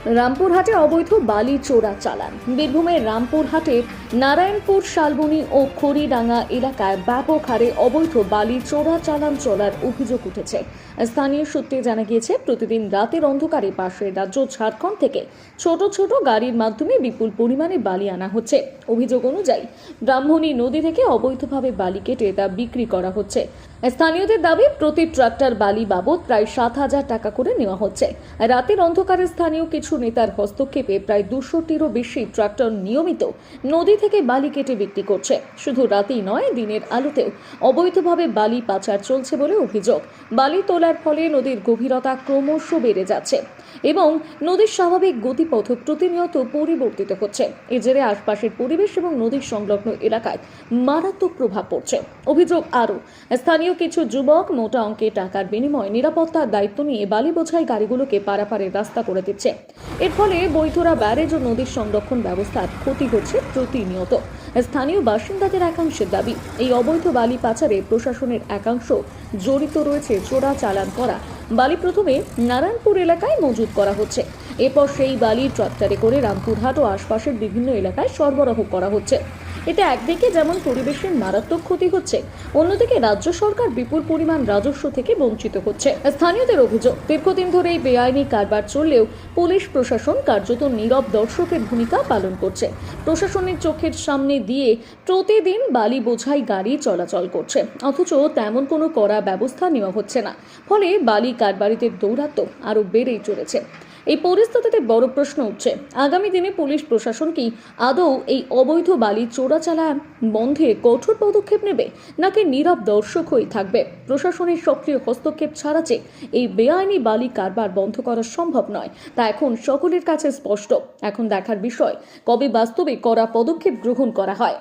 রামপুরহাটে অবৈধ বালি চোরা চালান। বীরভূমের রামপুরহাটের নারায়ণপুর শালবনী ও খড়িডাঙ্গা এলাকায় ব্যাপক হারে অবৈধ বালি চোরা চালান চলার অভিযোগ উঠেছে। স্থানীয় সূত্রে জানা গিয়েছে, প্রতিদিন রাতের অন্ধকারে পাশের রাজ্য ঝাড়খণ্ড থেকে ছোট ছোট গাড়ির মাধ্যমে বিপুল পরিমাণে বালি আনা হচ্ছে। অভিযোগ অনুযায়ী ব্রাহ্মণী নদী থেকে অবৈধভাবে বালি কেটে তা বিক্রি করা হচ্ছে। স্থানীয়দের দাবি, প্রতি ট্রাক্টর বালি বাবদ প্রায় 7,000 টাকা করে নেওয়া হচ্ছে। রাতের অন্ধকারে স্থানীয় কিছু নেতার হস্তক্ষেপে প্রায় 200টিরও বেশি ট্রাক্টর নিয়মিত নদী থেকে বালি কেটে বিক্রি করছে। শুধু রাতেই নয়, দিনের আলোতেও অবৈধভাবে বালি পাচার চলছে বলে অভিযোগ। বালি তোলার ফলে নদীর গভীরতা ক্রমশ বেড়ে যাচ্ছে এবং নদীর স্বাভাবিক গতিপথ প্রতিনিয়ত পরিবর্তিত হচ্ছে। এর জেরে আশপাশের পরিবেশ এবং নদীর সংলগ্ন এলাকায় মারাত্মক প্রভাব পড়ছে। অভিযোগ আরও, স্থানীয় কিছু যুবক মোটা অঙ্কে টাকার বিনিময়ে নিরাপত্তার দায়িত্ব নিয়ে বালি বোঝাই গাড়িগুলোকে পারাপারের রাস্তা করে দিচ্ছে। এর ফলে বৈথরা ব্যারেজ ও নদীর সংরক্ষণ ব্যবস্থার ক্ষতি হচ্ছে প্রতিনিয়ত। স্থানীয় বাসিন্দাদের একাংশের দাবি, এই অবৈধ বালি পাচারে প্রশাসনের একাংশ জড়িত রয়েছে। চোরা চালান করা বালি প্রথমে নারায়ণপুর এলাকায় মজুত করা হচ্ছে, এরপর সেই বালি ট্রাক্টরে করে রামপুরহাট ও আশপাশের বিভিন্ন এলাকায় সরবরাহ করা হচ্ছে। এতে একদিকে যেমন পরিবেশের মারাত্মক ক্ষতি হচ্ছে, অন্যদিকে রাজ্য সরকার বিপুল পরিমাণ রাজস্ব থেকে বঞ্চিত হচ্ছে। স্থানীয়দের অভিযোগ, দীর্ঘদিন ধরে এই বেআইনি কারবার চললেও পুলিশ প্রশাসন কার্যত নীরব দর্শকের ভূমিকা পালন করছে। প্রশাসনের চোখের সামনে দিয়ে প্রতিদিন বালি বোঝাই গাড়ি চলাচল করছে, অথচ তেমন কোনো কড়া ব্যবস্থা নেওয়া হচ্ছে না। ফলে বালি কারবারিদের দৌরাত্ম্য আরও বেড়েই চলেছে। এই পরিস্থিতিতে বড় প্রশ্ন উঠছে, আগামী দিনে পুলিশ প্রশাসন কি আদৌ এই অবৈধ বালি চোরাচালান বন্ধে কঠোর পদক্ষেপ নেবে, নাকি নীরব দর্শক হয়ে থাকবে? প্রশাসনের সক্রিয় হস্তক্ষেপ ছাড়া যে এই বেআইনি বালি কারবার বন্ধ করা সম্ভব নয়, তা এখন সকলের কাছে স্পষ্ট। এখন দেখার বিষয়, কবে বাস্তবে কড়া পদক্ষেপ গ্রহণ করা হয়।